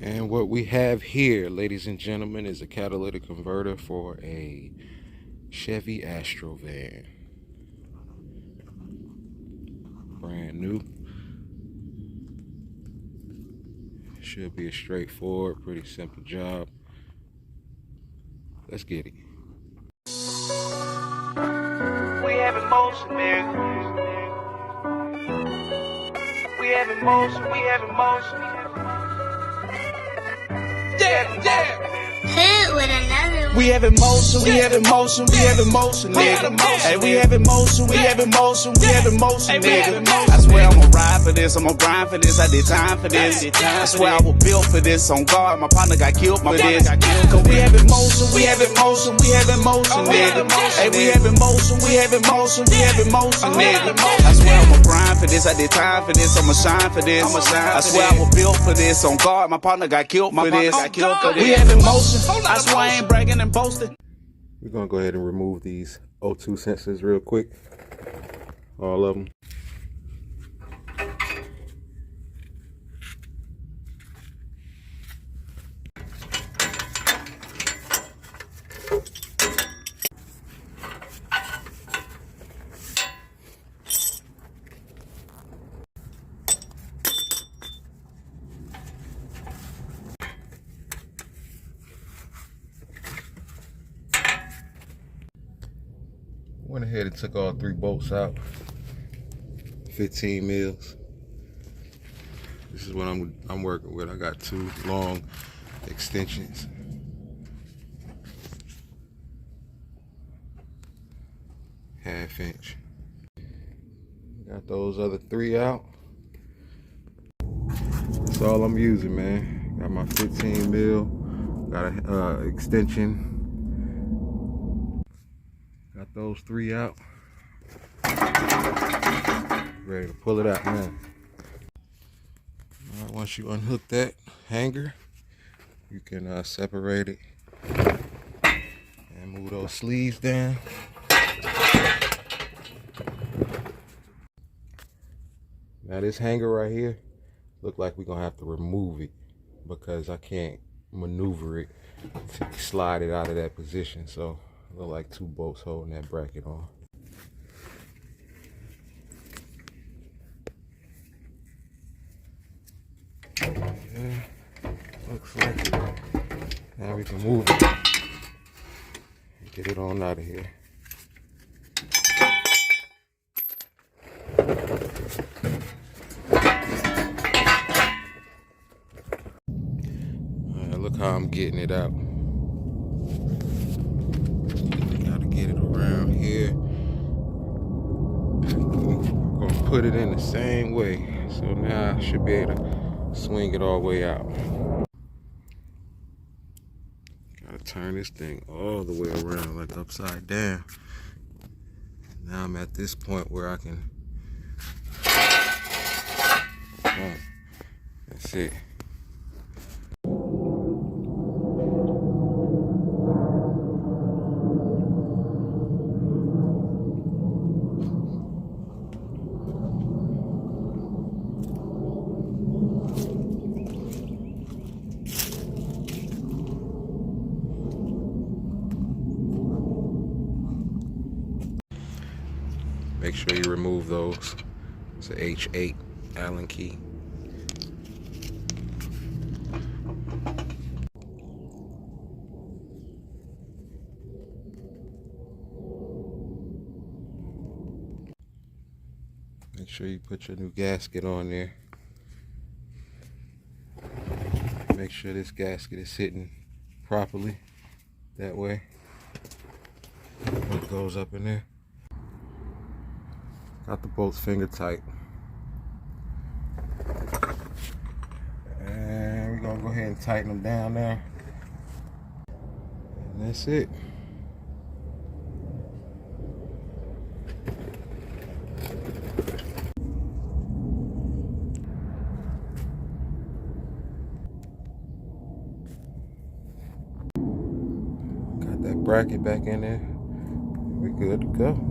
And what we have here, ladies and gentlemen, is a catalytic converter for a Chevy Astro van. Brand new. Should be a straightforward, pretty simple job. Let's get it. We have emotion, nigga. We have emotion, we have emotion. Yeah. Hit with another one. We have emotion, we have emotion, we have emotion, nigga. Hey, we have emotion, we have emotion, we have emotion, nigga. I swear I'ma ride for this, I'ma grind for this, I did time for this. I swear I was built for this, on guard, my partner got killed for this. Cause we have emotion, we have emotion, we have emotion, nigga. Hey, we have emotion, we have emotion, we have emotion, nigga. I swear I'ma grind for this, I did time for this, I'ma shine for this. I swear I was built for this, on guard, my partner got killed for this. We have emotion, I swear I ain't bragging and boasting. We're gonna go ahead and remove these O2 sensors real quick. All of them. Went ahead and took all 3 bolts out. 15 mils. This is what I'm working with. I got 2 long extensions. Half-inch. Got those other 3 out. That's all I'm using, man. Got my 15 mil. Got a extension. Got those 3 out. Ready to pull it out now. All right, once you unhook that hanger, you can separate it and move those sleeves down. Now this hanger right here, look like we're gonna have to remove it because I can't maneuver it to slide it out of that position. So look like 2 bolts holding that bracket on. Yeah, looks like it. Now we can move it. Get it on out of here. Alright, look how I'm getting it out. Get it around here. I'm gonna put it in the same way. So now I should be able to swing it all the way out. Gotta turn this thing all the way around, like upside down. Now I'm at this point where I can. Oh, that's it. Make sure you remove those. It's an H8 Allen key. Make sure you put your new gasket on there. Make sure this gasket is sitting properly. That way. It goes up in there. Got the bolts finger tight. And we're gonna go ahead and tighten them down there. And that's it. Got that bracket back in there. We're good to go.